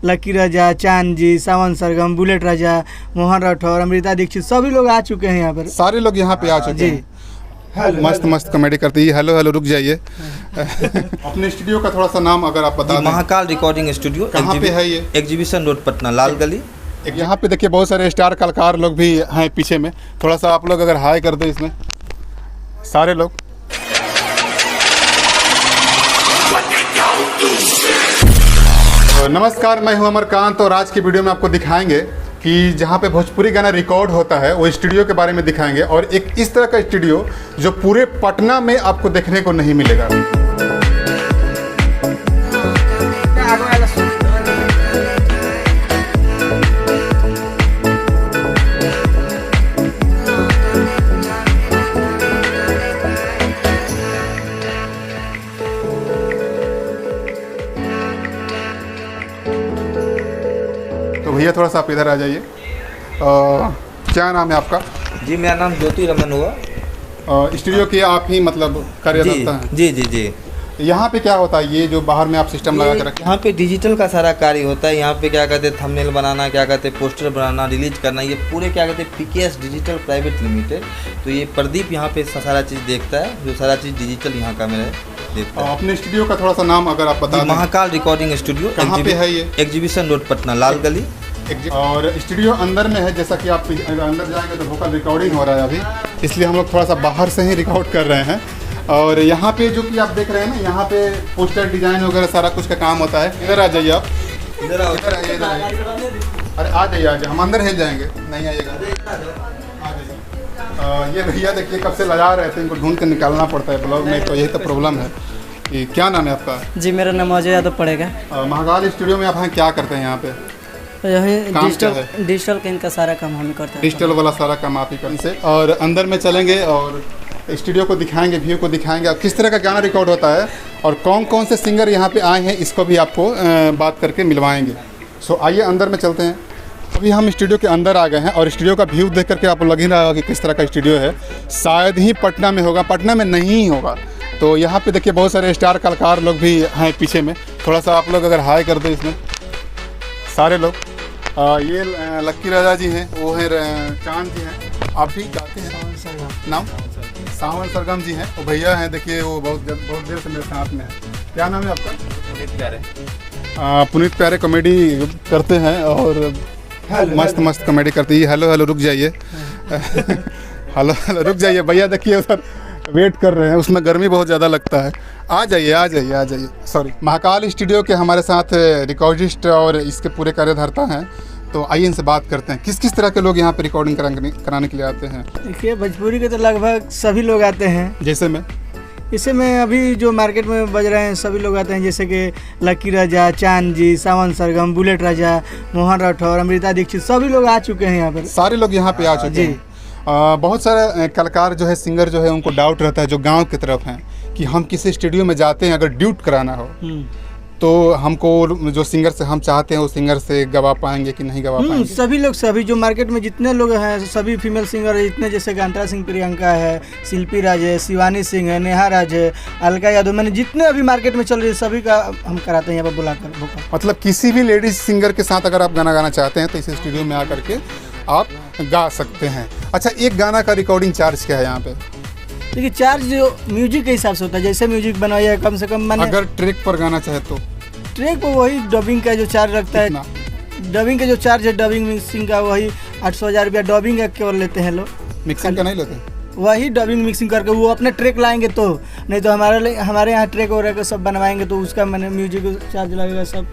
Lucky राजा, चांद जी, सावन सरगम, bullet राजा, मोहन राठौर, अमृता दीक्षित सभी लोग आ चुके हैं यहाँ पर। सारे लोग यहाँ पे आ चुके हैं। मस्त मस्त कॉमेडी करती है। हेलो हेलो रुक जाइए। अपने स्टूडियो का थोड़ा सा नाम अगर आप बता दें। Mahakal recording studio. कहाँ पे है ये? एग्जीबिशन रोड, पटना, लाल गली। यहाँ पे देखिए बहुत सारे स्टार कलाकार लोग भी हैं पीछे में। थोड़ा सा आप लोग अगर हाई कर दो इसमें सारे लोग। नमस्कार, मैं हूं अमरकांत और आज की वीडियो में आपको दिखाएंगे कि जहां पे भोजपुरी गाना रिकॉर्ड होता है वो स्टूडियो के बारे में दिखाएंगे और एक इस तरह का स्टूडियो जो पूरे पटना में आपको देखने को नहीं मिलेगा। तो भैया थोड़ा सा आप इधर आ जाइए। क्या नाम है आपका? जी मेरा नाम ज्योति रमन हुआ। स्टूडियो के आप ही मतलब कार्यरत हैं? जी जी जी। यहाँ पे क्या होता है? ये जो बाहर में आप सिस्टम लगा के रखें, यहाँ पे डिजिटल का सारा कार्य होता है। यहाँ पे क्या कहते हैं थंबनेल बनाना, क्या कहते हैं पोस्टर बनाना, रिलीज करना, ये पूरे क्या कहते हैं पीकेएस डिजिटल प्राइवेट लिमिटेड। तो ये प्रदीप यहाँ पे सारा चीज़ देखता है, जो सारा चीज़ डिजिटल यहाँ का मेरा देखता है। अपने स्टूडियो का थोड़ा सा नाम अगर आप बता दें। Mahakal recording studio. कहाँ पे है ये? एग्जीबिशन रोड, पटना, लाल गली। और स्टूडियो अंदर में है, जैसा कि आप अंदर जाएंगे तो वोकल रिकॉर्डिंग हो रहा है अभी, इसलिए हम लोग थोड़ा सा बाहर से ही रिकॉर्ड कर रहे हैं। और यहाँ पे जो कि आप देख रहे हैं ना, यहाँ पे पोस्टर डिजाइन वगैरह सारा कुछ का काम होता है। इधर आ जाइए आप, इधर आओ, इधर आइए, इधर आइए। अरे आ जाइए, आ जाइए, हम अंदर ही जाएंगे। नहीं आइएगा, आ जाइए। ये भैया देखिए कब से लगा रहे थे, इनको ढूंढ के निकालना पड़ता है ब्लॉग में, तो यही तो प्रॉब्लम है। कि क्या नाम है आपका? जी मेरा नाम अजय यादव पड़ेगा। महाकाल स्टूडियो में आप हैं, क्या करते हैं यहाँ पे? यही डिजिटल का इनका सारा काम हम करते हैं। डिजिटल वाला सारा काम आप ही करते हैं। और अंदर में चलेंगे और स्टूडियो को दिखाएंगे, व्यू को दिखाएंगे और किस तरह का गाना रिकॉर्ड होता है और कौन कौन से सिंगर यहाँ पे आए हैं इसको भी आपको बात करके मिलवाएंगे। सो आइए अंदर में चलते हैं। अभी हम स्टूडियो के अंदर आ गए हैं और स्टूडियो का व्यू देख करके आपको लग ही रहा होगा कि किस तरह का स्टूडियो है। शायद ही पटना में होगा, पटना में नहीं होगा। तो यहाँ पे देखिए बहुत सारे स्टार कलाकार लोग भी हैं पीछे में। थोड़ा सा आप लोग अगर हाई कर दो इसमें सारे लोग। ये लक्की राजा जी हैं, वो हैं चांद जी हैं। आप भी गाते हैं? नाम सावन सरगम जी हैं। वो भैया हैं, देखिए वो बहुत देर से मेरे साथ में है। क्या नाम है आपका? पुनीत प्यारे। पुनीत प्यारे कॉमेडी करते हैं और मस्त मस्त कॉमेडी करती है। हेलो हेलो रुक जाइए। हेलो हेलो रुक जाइए भैया, देखिए उधर वेट कर रहे हैं, उसमें गर्मी बहुत ज़्यादा लगता है। आ जाइए आ जाइए आ जाइए। सॉरी, महाकाल स्टूडियो के हमारे साथ रिकॉर्डिस्ट और इसके पूरे कार्यधर्ता हैं। तो आइए इनसे बात करते हैं, किस किस तरह के लोग यहाँ पे रिकॉर्डिंग कराने के लिए आते हैं। देखिए भोजपुरी के तो लगभग सभी लोग आते हैं। जैसे में अभी जो मार्केट में बज रहे हैं सभी लोग आते हैं, जैसे कि लकी राजा, चांद जी, सावन सरगम, बुलेट राजा, मोहन राठौर, अमृता दीक्षित सभी लोग आ चुके हैं यहाँ पर। सारे लोग यहाँ पे आ चुके हैं। बहुत सारे कलाकार जो है, सिंगर जो है, उनको डाउट रहता है जो गांव की तरफ हैं कि हम किसी स्टूडियो में जाते हैं अगर ड्यूट कराना हो तो हमको जो सिंगर से हम चाहते हैं वो सिंगर से गवा पाएंगे कि नहीं गवा पाएंगे? सभी लोग, सभी जो मार्केट में जितने लोग हैं सभी फीमेल सिंगर है, जितने जैसे गांतरा सिंह, प्रियंका है, शिल्पी राज है, शिवानी सिंह है, नेहा राज है, अलका यादव, मैंने जितने अभी मार्केट में चल रही है सभी का हम कराते हैं यहाँ पर बुलाकर। मतलब किसी भी लेडीज सिंगर के साथ अगर आप गाना गाना चाहते हैं तो इस स्टूडियो में आकर के आप गा सकते हैं। अच्छा, एक गाना का रिकॉर्डिंग चार्ज क्या है यहाँ पे? देखिए चार्ज जो म्यूजिक के हिसाब से होता है, जैसे म्यूजिक बनवाइए कम से कम। मैंने अगर ट्रैक पर गाना चाहे तो ट्रैक पर वही डबिंग का जो चार्ज रखता है, डबिंग का जो चार्ज है, डबिंग मिक्सिंग का वही 800,000 रुपया डबिंग का केवल लेते हैं लोग। मिक्सिंग का नहीं लेते? वही डबिंग मिक्सिंग करके वो अपने ट्रैक लाएंगे तो, नहीं तो हमारे यहाँ ट्रैक वगैरह सब बनवाएंगे तो उसका मैंने म्यूजिक चार्ज लगेगा सब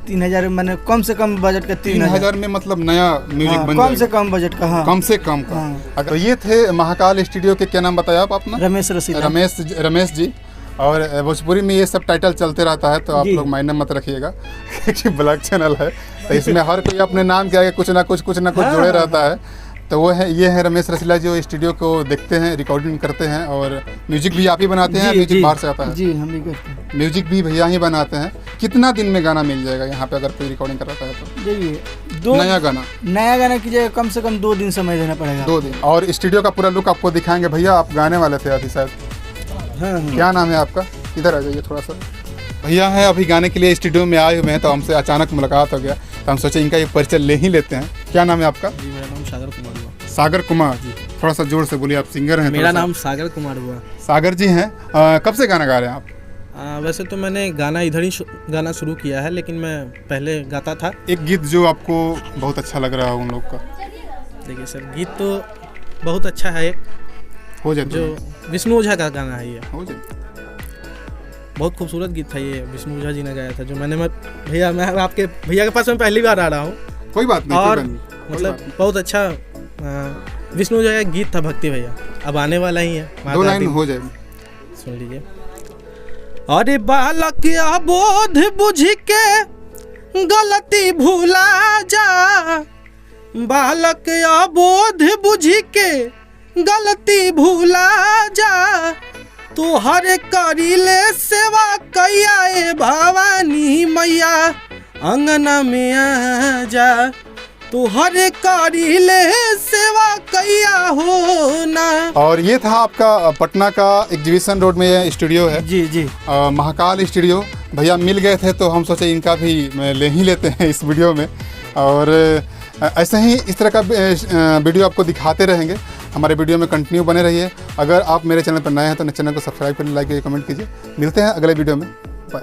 3,000। मैंने कम से कम बजट का 3,000 में मतलब नया म्यूजिक बन जाएगा। कम से कम बजट का। हाँ, कम से कम का। हाँ। तो ये थे महाकाल स्टूडियो के, क्या नाम बताया आप अपना? रमेश जी। और भोजपुरी में ये सब टाइटल चलते रहता है तो आप लोग मायने मत रखिएगा क्योंकि ब्लॉग चैनल है तो इसमें हर कोई अपने नाम के आगे कुछ ना कुछ जुड़े रहता है। तो वो है, ये है रमेश रसीला जो स्टूडियो को देखते हैं, रिकॉर्डिंग करते हैं और म्यूजिक भी आप ही बनाते हैं? म्यूजिक बाहर से आता है? जी हम ही करते हैं। म्यूजिक भी भैया ही बनाते हैं। कितना दिन में गाना मिल जाएगा यहाँ पे अगर कोई रिकॉर्डिंग कराता है तो? देखिए नया गाना कीजिएगा कम से कम 2 दिन समय देना पड़ेगा। 2 दिन। और स्टूडियो का पूरा लुक आपको दिखाएंगे। भैया आप गाने वाले थे अभी शायद? हाँ। क्या नाम है आपका? इधर आ जाइए थोड़ा सा। भैया हैं अभी गाने के लिए स्टूडियो में आए हुए हैं, तो हमसे अचानक मुलाकात हो गया, तो हम सोचे इनका एक परिचय ले ही लेते हैं। क्या नाम है आपका? जी मेरा नाम सागर कुमार हुआ। सागर कुमार जी, थोड़ा सा जोर से बोलिए, आप सिंगर हैं? मेरा नाम सागर कुमार हुआ। सागर जी हैं। कब से गाना गा रहे हैं आप? वैसे तो मैंने गाना इधर ही गाना शुरू किया है, लेकिन मैं पहले गाता था। एक गीत जो आपको बहुत अच्छा लग रहा है उन लोग का? देखिए सर, गीत तो बहुत अच्छा है, एक हो जाए जो विष्णु ओझा का गाना है, ये हो जाए। बहुत खूबसूरत गीत था, ये विष्णु ओझा जी ने गाया था। जो मैं आपके भैया के पास मैं पहली बार आ रहा हूँ। कोई बात नहीं, और कोई बात नहीं, मतलब बहुत अच्छा विष्णु ओझा का गीत था, भक्ति भैया। अब आने वाला ही है, 2 लाइन हो जाए, सुन लीजिए। अरे बालक अबोध बुझ के गलती भूला जा, बालक अबोध बुझ के गलती भूला जा, तू हर करीले सेवा कैया ए भवानी मैया, अंगना में आ जा, तू हर करीले सेवा कैया हो ना। और ये था आपका पटना का एग्जीबिशन रोड में स्टूडियो है। जी जी, महाकाल स्टूडियो। भैया मिल गए थे तो हम सोचे इनका भी ले ही लेते हैं इस वीडियो में, और ऐसे ही इस तरह का वीडियो आपको दिखाते रहेंगे। हमारे वीडियो में कंटिन्यू बने रहिए। अगर आप मेरे चैनल पर नए हैं तो चैनल को सब्सक्राइब करें, लाइक कीजिए, कमेंट कीजिए। मिलते हैं अगले वीडियो में, बाय।